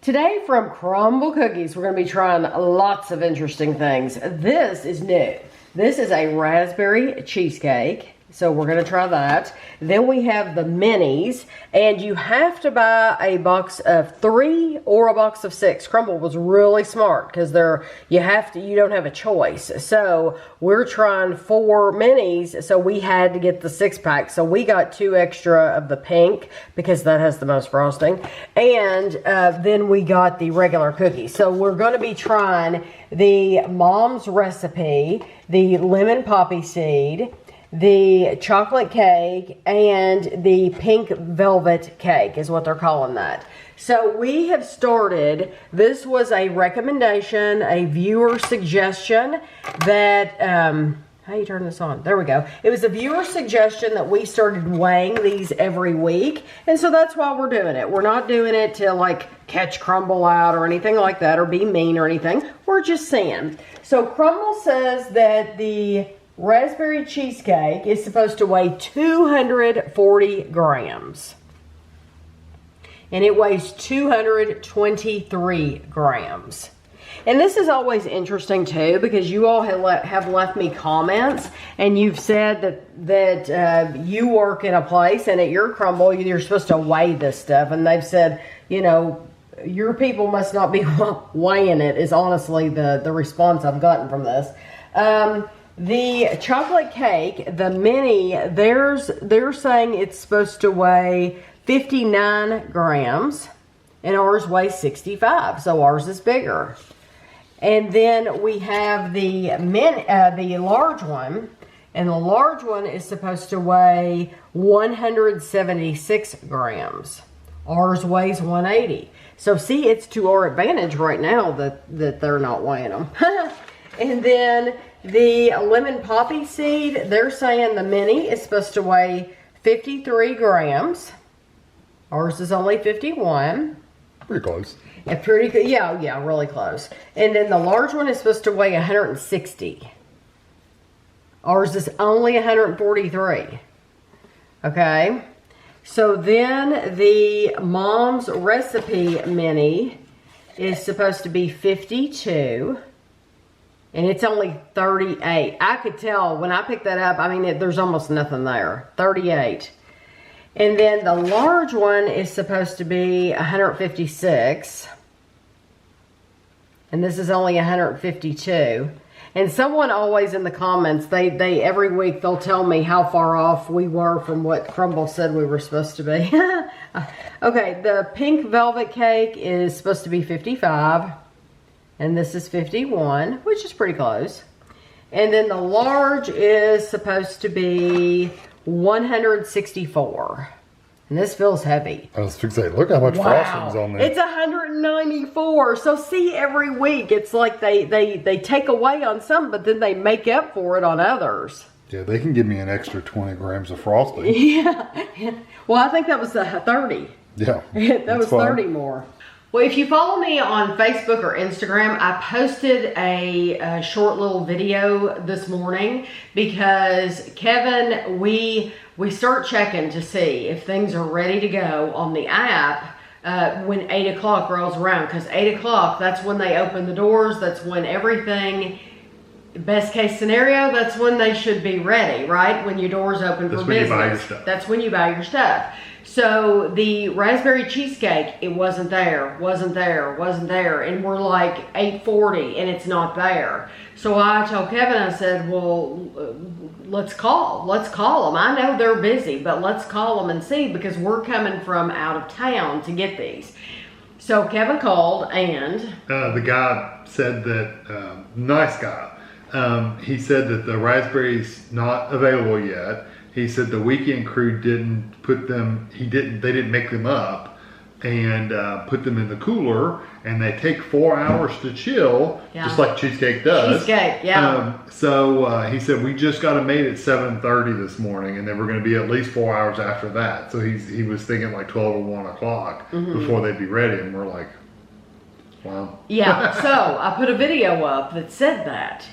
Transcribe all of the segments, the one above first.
Today from Crumbl Cookies, we're going to be trying lots of interesting things. This is new. This is a raspberry cheesecake. So we're going to try that. Then we have the minis, and you have to buy a box of 3 or a box of 6. Crumbl was really smart because you don't have a choice. So we're trying 4 minis, so we had to get the 6-pack. So we got 2 extra of the pink because that has the most frosting, and then we got the regular cookies. So we're going to be trying the mom's recipe, the lemon poppy seed, the chocolate cake, and the pink velvet cake is what they're calling that. So we have started, this was a recommendation, a viewer suggestion that, how do you turn this on? There we go. It was a viewer suggestion that we started weighing these every week, and so that's why we're doing it. We're not doing it to like catch Crumbl out or anything like that or be mean or anything. We're just saying. So Crumbl says that the raspberry cheesecake is supposed to weigh 240 grams. And it weighs 223 grams. And this is always interesting too, because you all have left me comments and you've said that you work in a place and at your Crumbl you're supposed to weigh this stuff, and they've said, you know, your people must not be weighing it, is honestly the response I've gotten from this. The chocolate cake, the mini, they're saying it's supposed to weigh 59 grams, and ours weighs 65, so ours is bigger. And then we have the large one, and the large one is supposed to weigh 176 grams. Ours weighs 180. So see, it's to our advantage right now that they're not weighing them. And then the lemon poppy seed, they're saying the mini is supposed to weigh 53 grams. Ours is only 51. Pretty close. Yeah, really close. And then the large one is supposed to weigh 160. Ours is only 143. Okay. So then the mom's recipe mini is supposed to be 52. And it's only 38. I could tell when I picked that up, I mean, there's almost nothing there. 38. And then the large one is supposed to be 156. And this is only 152. And someone always in the comments, they every week they'll tell me how far off we were from what Crumbl said we were supposed to be. Okay, the pink velvet cake is supposed to be 55. And this is 51, which is pretty close. And then the large is supposed to be 164. And this feels heavy. I was fixated. Look how much frosting's on there. It's 194. So see, every week it's like they take away on some, but then they make up for it on others. Yeah, they can give me an extra 20 grams of frosting. Yeah. Well, I think that was 30. Yeah. That was 30 more. Well, if you follow me on Facebook or Instagram, I posted a short little video this morning because Kevin, we start checking to see if things are ready to go on the app when 8 o'clock rolls around. Because 8 o'clock, that's when they open the doors. That's when everything, best case scenario, that's when they should be ready, right? When your doors open for business. That's when you buy your stuff. That's when you buy your stuff. So the raspberry cheesecake, it wasn't there. And we're like 8:40 and it's not there. So I told Kevin, I said, well, let's call them. I know they're busy, but let's call them and see, because we're coming from out of town to get these. So Kevin called, and the guy said that, nice guy, he said that the raspberry's not available yet. He said the weekend crew didn't put them, they didn't make them up and put them in the cooler, and they take 4 hours to chill, just like cheesecake does. Cheesecake, yeah. So he said we just got them made at 7:30 this morning, and they were going to be at least 4 hours after that. So he was thinking like 12 or 1 o'clock before they'd be ready, and we're like, wow. Yeah, so I put a video up that said that.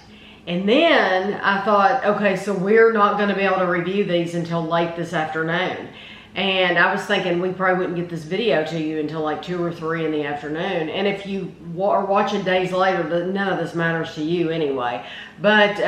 And then I thought, okay, so we're not going to be able to review these until late this afternoon. And I was thinking we probably wouldn't get this video to you until like 2 or 3 in the afternoon. And if you are watching days later, none of this matters to you anyway. But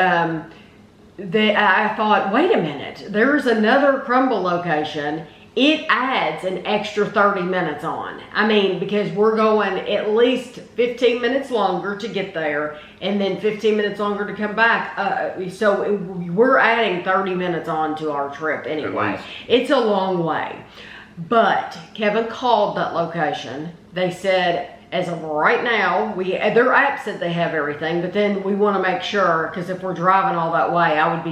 I thought, wait a minute, there's another Crumbl location. It adds an extra 30 minutes on. I mean, because we're going at least 15 minutes longer to get there and then 15 minutes longer to come back. So we're adding 30 minutes on to our trip anyway. It's a long way. But Kevin called that location. They said, as of right now, their app said they have everything, but then we want to make sure, because if we're driving all that way, I would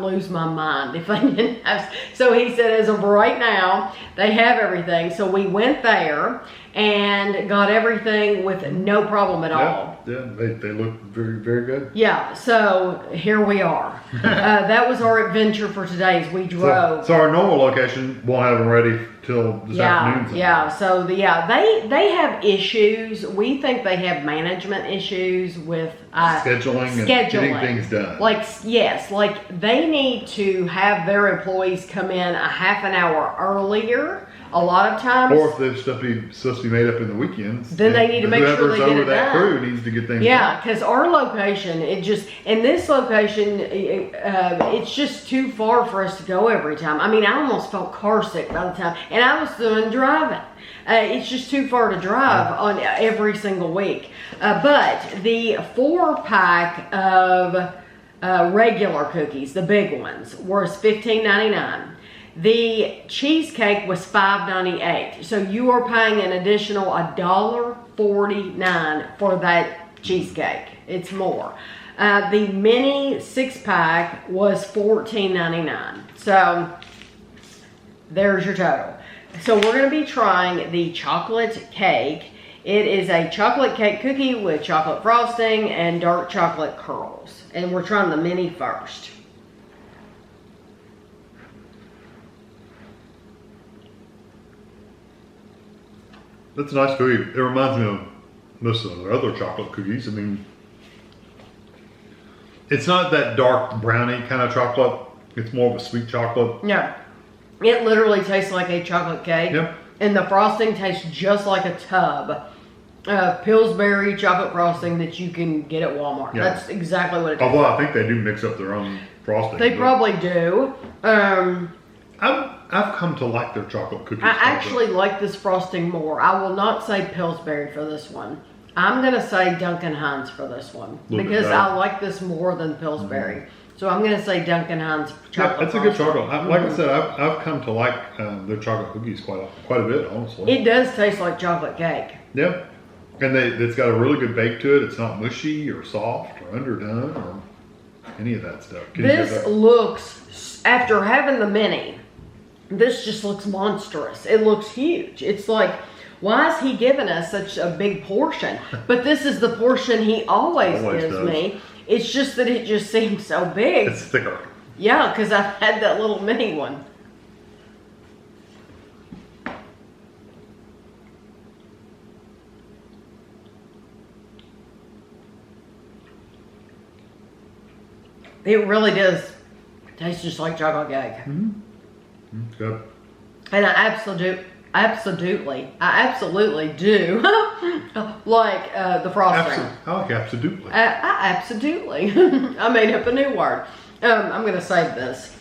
lose my mind if they didn't have. So he said, as of right now, they have everything. So we went there and got everything with no problem at all. Yeah, they look very, very good. Yeah, so here we are. That was our adventure for today as we drove. So our normal location won't have them ready till this afternoon. Yeah, so they have issues. We think they have management issues with scheduling and getting things done. Like they need to have their employees come in a half an hour earlier. A lot of times, or if there's stuff supposed to be made up in the weekends, then they need to make sure they get it done. Whoever's over that crew needs to get things done. Yeah, because our location, in this location, it's just too far for us to go every time. I mean, I almost felt car sick by the time, and I was doing driving. It's just too far to drive on every single week. But the 4-pack of regular cookies, the big ones, was $15.99. The cheesecake was $5.98. So you are paying an additional $1.49 for that cheesecake. It's more. The mini 6-pack was $14.99. So there's your total. So we're going to be trying the chocolate cake. It is a chocolate cake cookie with chocolate frosting and dark chocolate curls. And we're trying the mini first. That's a nice cookie. It reminds me of most of the other chocolate cookies. I mean, it's not that dark brownie kind of chocolate. It's more of a sweet chocolate. Yeah. It literally tastes like a chocolate cake. Yep. And the frosting tastes just like a tub of Pillsbury chocolate frosting that you can get at Walmart. Yeah. That's exactly what it tastes Although I think they do mix up their own frosting. They probably do. I've come to like their chocolate cookies. I actually like this frosting more. I will not say Pillsbury for this one. I'm going to say Duncan Hines for this one. Because I like this more than Pillsbury. Mm-hmm. So I'm going to say Duncan Hines chocolate. Yeah, it's a good chocolate. Like I said, I've come to like their chocolate cookies quite a bit, honestly. It does taste like chocolate cake. Yeah. And it's got a really good bake to it. It's not mushy or soft or underdone or any of that stuff. This looks, after having the mini, this just looks monstrous. It looks huge. It's like, why is he giving us such a big portion? But this is the portion he always gives me. It's just that it just seems so big. It's thicker. Yeah, because I've had that little mini one. It really does taste just like chocolate cake. Mm-hmm. Good. And I absolutely do like the frosting. I like absolutely. I absolutely. I made up a new word. I'm going to save this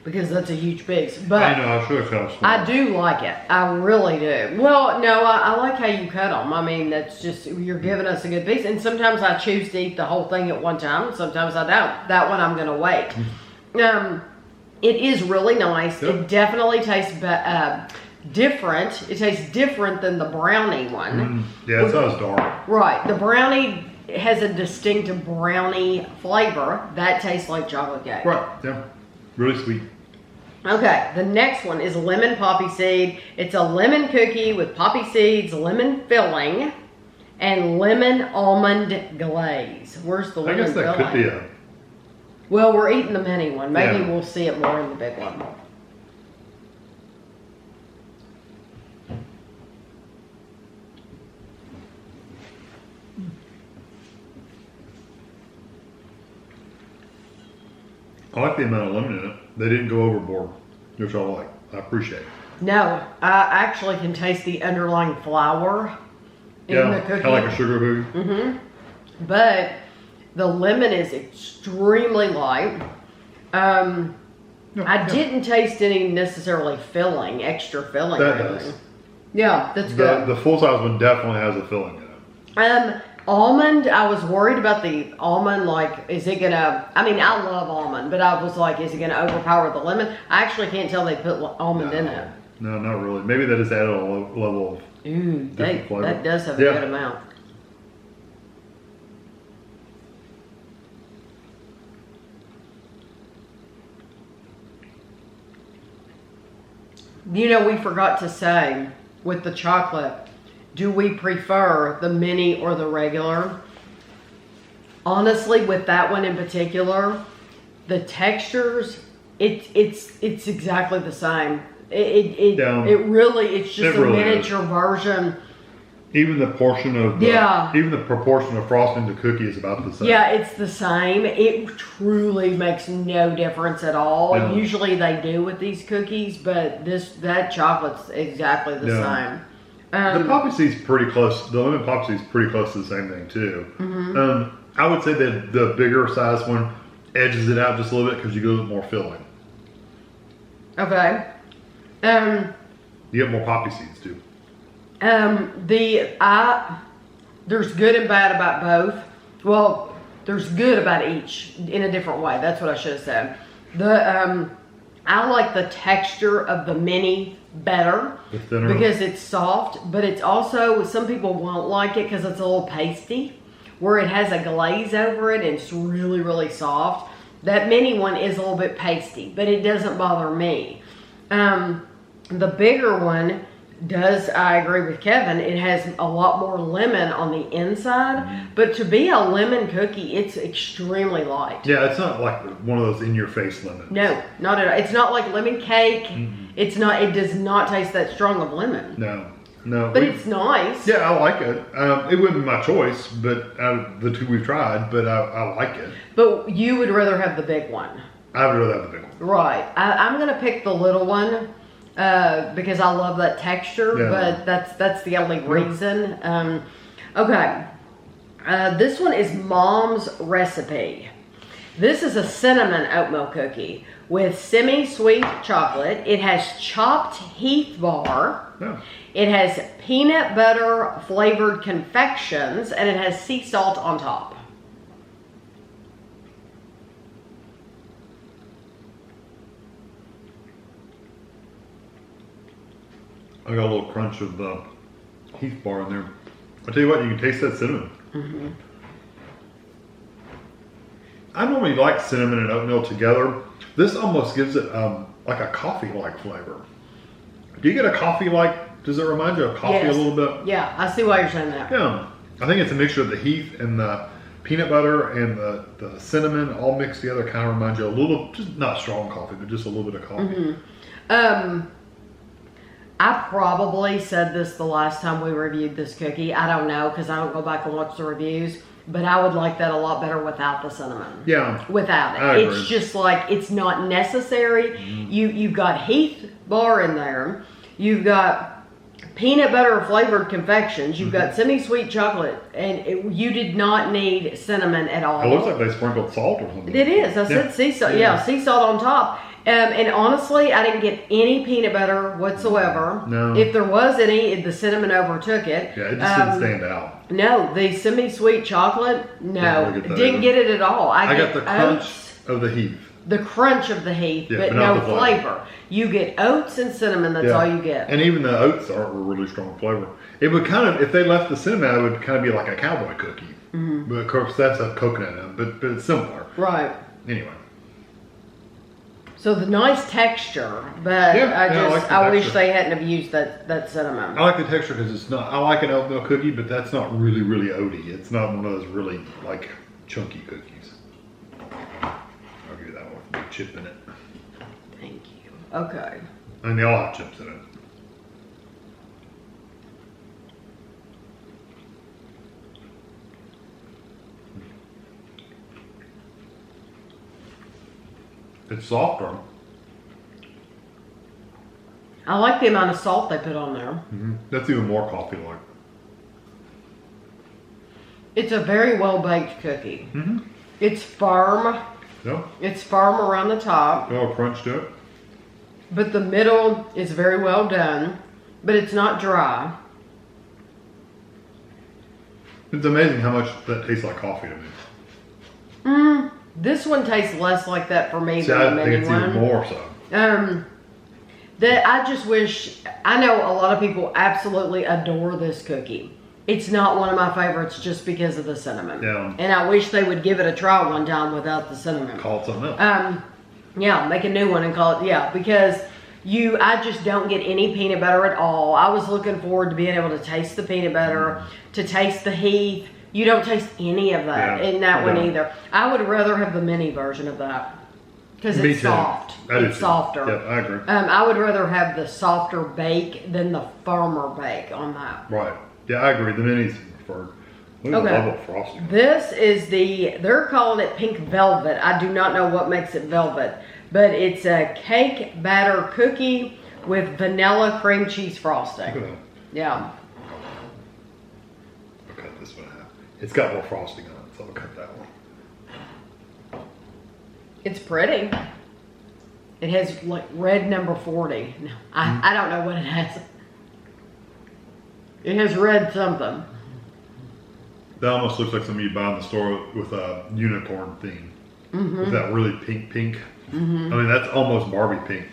because that's a huge piece. But I know, I should have cut it. I do like it. I really do. Well, no, I like how you cut them. I mean, that's just, you're giving us a good piece. And sometimes I choose to eat the whole thing at one time. And sometimes I don't. That one I'm going to wait. It is really nice. Yep. It definitely tastes different. It tastes different than the brownie one. Yeah, it's not as dark. Right. The brownie has a distinct brownie flavor. That tastes like chocolate cake. Right, yeah. Really sweet. Okay, the next one is lemon poppy seed. It's a lemon cookie with poppy seeds, lemon filling, and lemon almond glaze. Where's the lemon filling? I guess that could be a... Well, we're eating the mini one. Maybe we'll see it more in the big one. I like the amount of lemon in it. They didn't go overboard, which I like. I appreciate it. No, I actually can taste the underlying flour in the cookie. Kind of like a sugar cookie. Mm-hmm. But the lemon is extremely light. I didn't taste any necessarily extra filling. That really. does. Yeah, that's good. The full size one definitely has a filling in it. Almond, I was worried about the almond, like, is it gonna, I mean, I love almond, but I was like, is it gonna overpower the lemon? I actually can't tell they put almond in it. No, not really. Maybe that just added a level of Ooh, different flavor. that does have a good amount. You know, we forgot to say with the chocolate, do we prefer the mini or the regular? Honestly, with that one in particular, the textures, it's exactly the same. It really, it's just a miniature version. Even the portion of even the proportion of frosting to cookie is about the same. Yeah, it's the same. It truly makes no difference at all. No. Usually they do with these cookies, but that chocolate's exactly the same. The poppy seed's pretty close. The lemon poppy seed's pretty close to the same thing too. Mm-hmm. I would say that the bigger size one edges it out just a little bit because you go with more filling. Okay. You get more poppy seeds too. There's good and bad about both. Well, there's good about each in a different way. That's what I should have said. I like the texture of the mini better because it's soft, but it's also, some people won't like it because it's a little pasty, where it has a glaze over it and it's really, really soft. That mini one is a little bit pasty, but it doesn't bother me. The bigger one does, I agree with Kevin, it has a lot more lemon on the inside, but to be a lemon cookie, it's extremely light. Yeah, it's not like one of those in-your-face lemons. No, not at all. It's not like lemon cake. It's not. It does not taste that strong of lemon. No. But it's nice. Yeah, I like it. It wouldn't be my choice, but out of the two we've tried, but I like it. But you would rather have the big one. I would rather have the big one. Right. I'm going to pick the little one. Because I love that texture, but that's the only reason. Okay, this one is Mom's Recipe. This is a cinnamon oatmeal cookie with semi-sweet chocolate. It has chopped Heath bar. Yeah. It has peanut butter flavored confections, and it has sea salt on top. I got a little crunch of the Heath bar in there. I tell you what, you can taste that cinnamon. I normally like cinnamon and oatmeal together. This almost gives it like a coffee-like flavor. Do you get a coffee-like? Does it remind you of coffee a little bit? Yeah, I see why you're saying that. Yeah, I think it's a mixture of the Heath and the peanut butter and the cinnamon all mixed together. Kind of reminds you a little, just not strong coffee, but just a little bit of coffee. I probably said this the last time we reviewed this cookie. I don't know because I don't go back and watch the reviews. But I would like that a lot better without the cinnamon. Yeah. Without it. I agree. It's just like, it's not necessary. You've got Heath bar in there. You've got peanut butter flavored confections. You've got semi-sweet chocolate. And you did not need cinnamon at all. It looks like they sprinkled salt or something. It is. I said sea salt. Yeah, sea salt on top. And honestly, I didn't get any peanut butter whatsoever. No. If there was any, the cinnamon overtook it. Yeah, it just didn't stand out. No, the semi-sweet chocolate, no. Didn't get it at all. I got the crunch of the Heath. The crunch of the Heath, Yeah, but not no the flavor. flavor. You get oats and cinnamon, that's all you get. And even the oats were really strong flavor. It would kind of, if they left the cinnamon, it would kind of be like a cowboy cookie. But of course, that's a coconut in it, but it's simpler. Right. Anyway. So the nice texture, but I wish they hadn't have used that cinnamon. I like the texture because it's not, I like an oatmeal cookie, but that's not really, really oaty. It's not one of those really, like, chunky cookies. I'll give you that one with a big chip in it. Thank you. Okay. And they all have chips in it. It's softer. I like the amount of salt they put on there. That's even more coffee-like. It's a very well-baked cookie. It's firm. Yep. It's firm around the top. Got a crunch to it. But the middle is very well done. But it's not dry. It's amazing how much that tastes like coffee to me. This one tastes less like that for me See, than the I mini think it's one. even more so. That I just wish, I know a lot of people absolutely adore this cookie. It's not one of my favorites just because of the cinnamon. Yeah. And I wish they would give it a try one time without the cinnamon. Call it something else. Yeah, make a new one and call it, because I just don't get any peanut butter at all. I was looking forward to being able to taste the peanut butter, to taste the Heath. You don't taste any of that in that one either. I would rather have the mini version of that because Me it's too. soft. It's softer. Yep, I agree. I would rather have the softer bake than the firmer bake on that. Right. Yeah, I agree. The minis preferred. Look at the level of frosting. This is they're calling it pink velvet. I do not know what makes it velvet, but it's a cake batter cookie with vanilla cream cheese frosting. Look at that. Yeah. I'll cut this one out. It's got more frosting on it, so I'll cut that one. It's pretty. It has like red number 40. No, I don't know what it has. It has red something. That almost looks like something you buy in the store with a unicorn theme. With that really pink. I mean, that's almost Barbie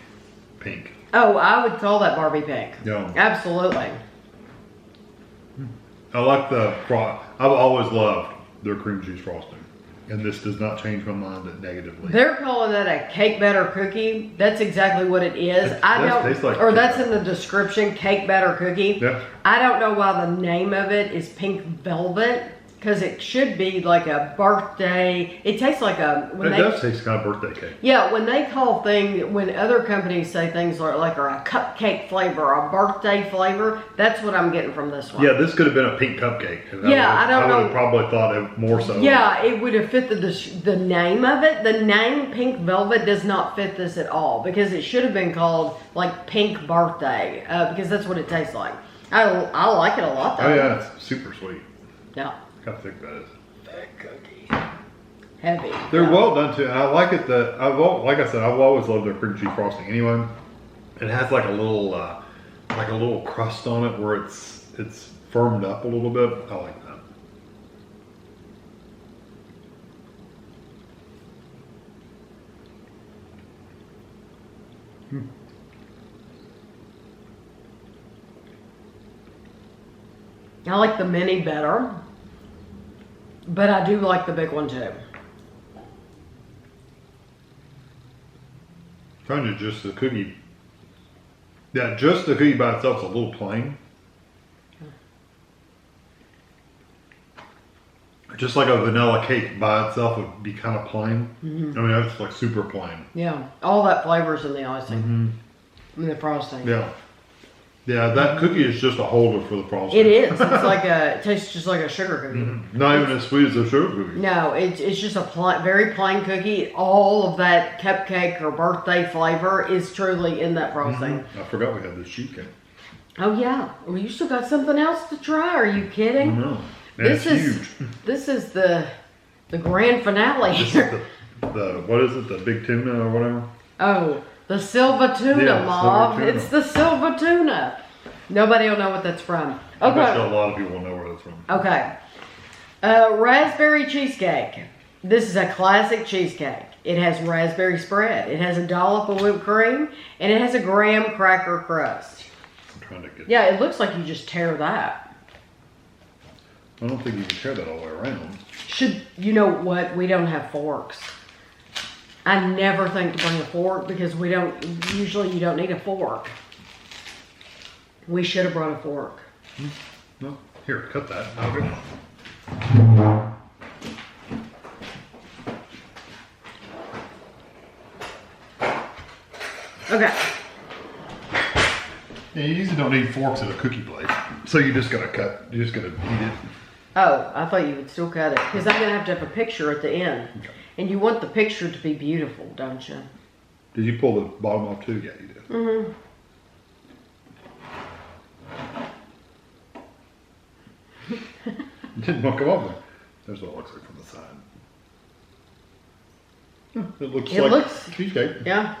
pink. Oh, I would call that Barbie pink. Yeah. Absolutely. I like I've always loved their cream cheese frosting. And this does not change my mind negatively. They're calling that a cake batter cookie. That's exactly what it is. Tastes like or cake that's batter. in the description, cake batter cookie. Yeah. I don't know why the name of it is pink velvet, because it should be like a birthday. It tastes like It does taste kind of birthday cake. Yeah, when they call when other companies say things like a cupcake flavor or a birthday flavor, that's what I'm getting from this one. Yeah, this could have been a pink cupcake. And I would have probably thought it more so. Yeah, it would have fit the name of it. The name Pink Velvet does not fit this at all, because it should have been called like Pink Birthday, because that's what it tastes like. I like it a lot though. Oh yeah, it's super sweet. Yeah. Look how thick that is. Thick cookie. Heavy. They're well done too, and I like it that like I said, I've always loved their cream cheese frosting. Anyway, it has like a little crust on it where it's firmed up a little bit. I like that. I like the mini better, but I do like the big one too. Trying to just the cookie. Yeah, just the cookie by itself is a little plain. Just like a vanilla cake by itself would be kind of plain. I mean, that's like super plain. Yeah, all that flavor's in the icing. I mean, the frosting. Yeah. Yeah, that cookie is just a holder for the frosting. It is. It's like it tastes just like a sugar cookie. Not even as sweet as a sugar cookie. No, it's just a very plain cookie. All of that cupcake or birthday flavor is truly in that frosting. I forgot we had this cheesecake. Oh yeah. Well, you still got something else to try? Are you kidding? I know. And This it's is huge. this is the grand finale This is here. the what is it? The big tuna or whatever? Oh, the silver tuna, Yeah, Mom. silver tuna. It's the silver tuna. Nobody will know what that's from. I bet you Okay. a lot of people know where that's from. Okay. Raspberry cheesecake. This is a classic cheesecake. It has raspberry spread. It has a dollop of whipped cream, and it has a graham cracker crust. I'm trying to get. Yeah, it looks like you just tear that. I don't think you can tear that all the way around. You know what? We don't have forks. I never think to bring a fork because usually you don't need a fork. We should have brought a fork. No, here, cut that. I'll get one. Okay. Yeah, you usually don't need forks at a cookie place, so you just gotta cut. You just gotta eat it. Oh, I thought you would still cut it because I'm gonna have to have a picture at the end, and you want the picture to be beautiful, don't you? Did you pull the bottom off too? Yeah, you did. Didn't want to come over. There's what it looks like from the side. It looks like cheesecake. Yeah.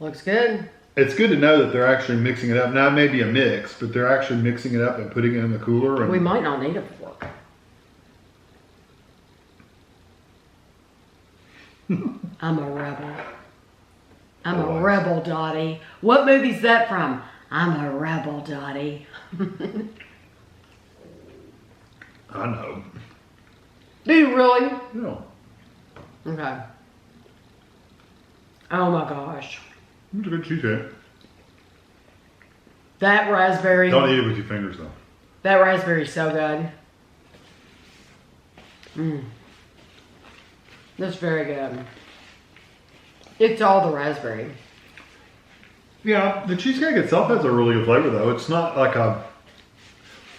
Looks good. It's good to know that they're actually mixing it up. Now, it may be a mix, but they're actually mixing it up and putting it in the cooler. And We might not need a fork. I'm a rebel. I'm a rebel, Dottie. What movie's that from? I'm a rebel, Dottie. I know. Do you really? No. Okay. Oh my gosh. It's a good cheesecake. That raspberry. Don't eat it with your fingers, though. That raspberry's so good. Mmm. That's very good. It's all the raspberry. Yeah, the cheesecake itself has a really good flavor, though. It's not like a...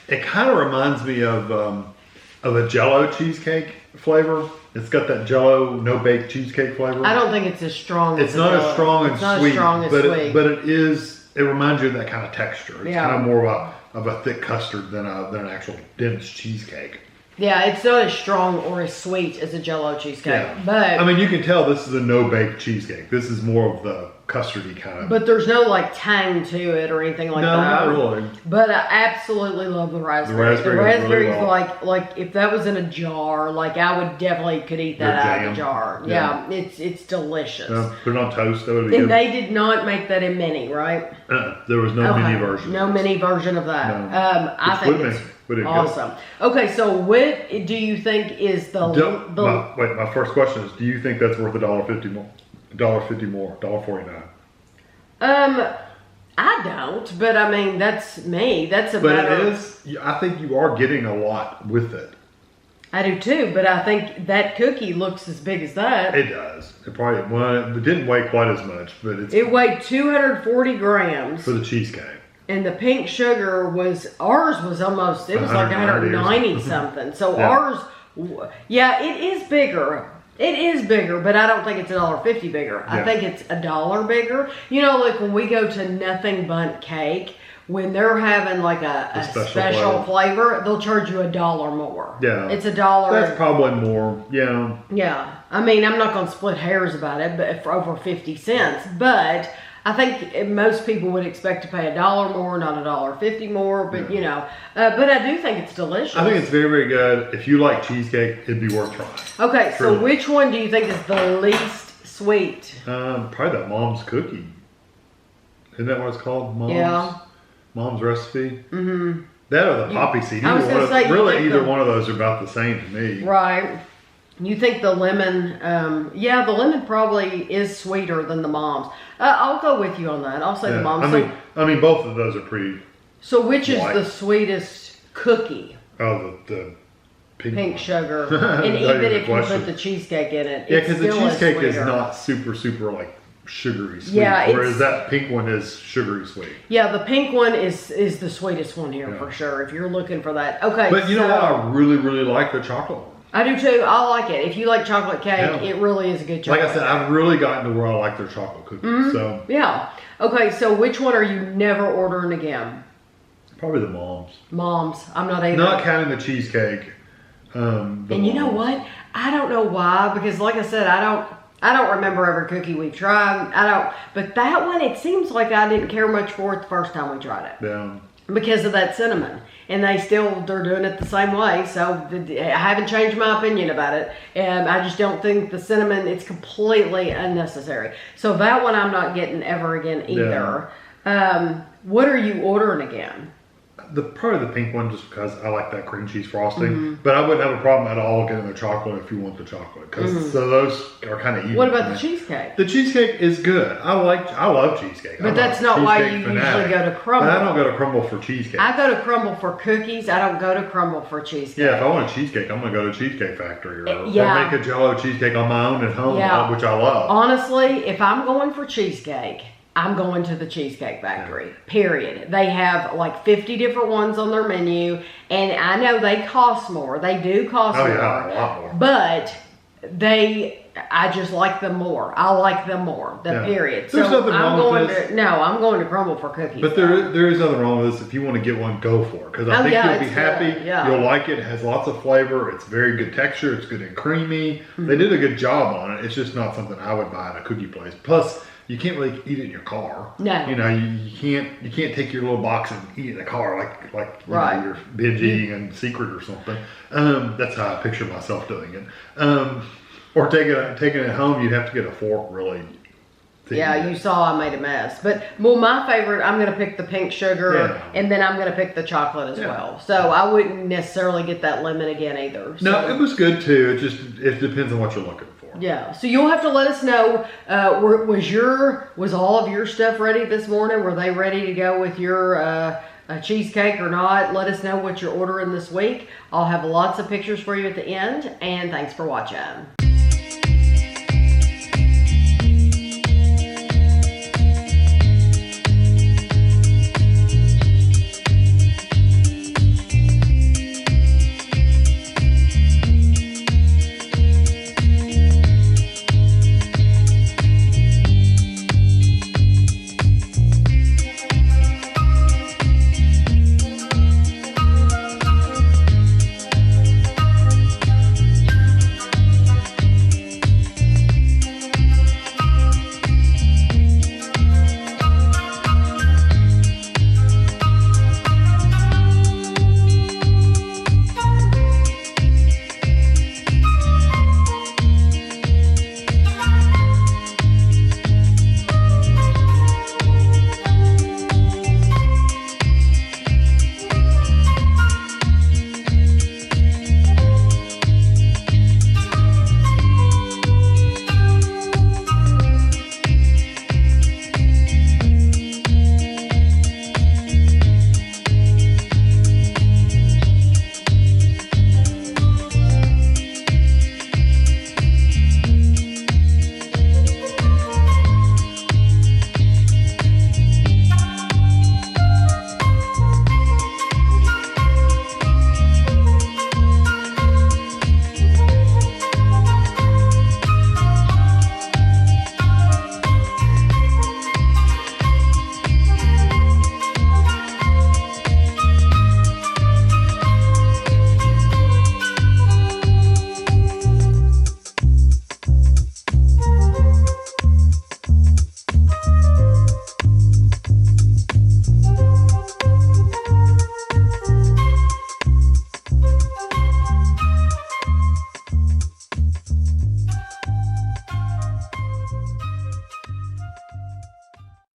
It kind of reminds me of a Jell-O cheesecake flavor. It's got that Jell-O no-bake cheesecake flavor. I don't think it's as strong as It's not as strong and sweet. As strong as but sweet. But it is. It reminds you of that kind of texture. It's Yeah. kind of more of a thick custard than an actual dense cheesecake. Yeah, it's not as strong or as sweet as a Jell-O cheesecake. Yeah. But I mean, you can tell this is a no-bake cheesecake. This is more of the custardy kind of. But there's no like tang to it or anything like no, that. not really. But I absolutely love the raspberry. raspberry The goes really raspberry's well. like if that was in a jar, like I would definitely could eat that Or out of jam. the jar. Yeah. Yeah, it's delicious. Put it on toast. That would be And good. they did not make that in mini, right? There was no Okay. mini version. No mini version of that. No. I Which think would it's make- would it go? awesome. Okay, so what do you think is the My first question is: do you think that's worth $1.50 more? $1.50 more? $1.49? I don't, but I mean that's me. That's a But matter. it is. I think you are getting a lot with it. I do too, but I think that cookie looks as big as that. It does. It probably it didn't weigh quite as much, but it's It weighed 240 grams, for the cheesecake. and the pink sugar ours was almost, it was like 190 or 190 something. So Yeah. ours, yeah, it is bigger. It is bigger, but I don't think it's $1.50 bigger. I Yeah. think it's $1 bigger. You know, like when we go to Nothing Bundt Cake, when they're having like a special flavor, they'll charge you $1 more. Yeah. It's $1. That's probably more. Yeah. Yeah, I mean, I'm not going to split hairs about it, but for over 50 cents. But I think most people would expect to pay $1 more, not $1.50 more. But you know, but I do think it's delicious. I think it's very, very good. If you like cheesecake, it'd be worth trying. Okay, so Truly. which one do you think is the least sweet? Probably that mom's cookie. Isn't that what it's called? Mom's recipe. Mm-hmm. That or the poppy seed. I was gonna say, Either one of those are about the same to me. Right. You think the lemon, yeah, the lemon probably is sweeter than the mom's. I'll go with you on that. I'll say the mom's. I mean, both of those are pretty. So which is white. the sweetest cookie? Oh, the Pink sugar. That And is even the if you question. put the cheesecake in it, Yeah, it's because the still cheesecake is sweeter. not super like sugary sweet. Yeah, whereas that pink one is sugary sweet. Yeah, the pink one is the sweetest one here Yeah. for sure. If you're looking for that, okay. But you know what? I really like the chocolate one. I do too. I like it. If you like chocolate cake, Yeah. it really is a good Like chocolate. I said, I've really gotten to where I like their chocolate cookies. Mm-hmm. So Yeah. Okay, so which one are you never ordering again? probably the mom's. Mom's. I'm not either. Not counting the cheesecake. And you know what? I don't know why, because like I said, I don't remember every cookie we've tried. But that one, it seems like I didn't care much for it the first time we tried it. Yeah. Because of that cinnamon. And they're doing it the same way. So I haven't changed my opinion about it. And I just don't think the cinnamon, it's completely unnecessary. So that one I'm not getting ever again either. What are you ordering again? Probably the pink one, just because I like that cream cheese frosting. Mm-hmm. But I wouldn't have a problem at all getting the chocolate if you want the chocolate, because so those are kind of even. What about for the me. cheesecake? The cheesecake is good. I love cheesecake. But I'm that's a not why you cheesecake usually fanatic. go to Crumbl. But I don't go to Crumbl for cheesecake. I go to Crumbl for cookies. I don't go to Crumbl for cheesecake. Yeah, if I want a cheesecake, I'm gonna go to Cheesecake Factory or Yeah. make a Jell-O cheesecake on my own at home, Yeah. which I love. Honestly, if I'm going for cheesecake, I'm going to the Cheesecake Factory, period. They have like 50 different ones on their menu, and I know they cost more. They do cost Oh more. yeah, a lot more. But they I just like them more. I like them more. Period. There's nothing wrong with this. I'm going to Crumbl for cookies. But there is nothing wrong with this. If you want to get one, go for it. Because I think you'll be happy. You'll like it. It has lots of flavor. It's very good texture. It's good and creamy. They did a good job on it. It's just not something I would buy at a cookie place. Plus, you can't really eat it in your car. No. You know, you can't take your little box and eat it in the car like you know, you're binge eating in secret or something. That's how I picture myself doing it. Or taking it home, you'd have to get a fork really. Yeah, you saw I made a mess. But well, my favorite, I'm gonna pick the pink sugar, and then I'm gonna pick the chocolate as well. So I wouldn't necessarily get that lemon again either. So. No, it was good too. It depends on what you're looking for. Yeah, so you'll have to let us know. Was all of your stuff ready this morning? Were they ready to go with your cheesecake or not? Let us know what you're ordering this week. I'll have lots of pictures for you at the end. And thanks for watching.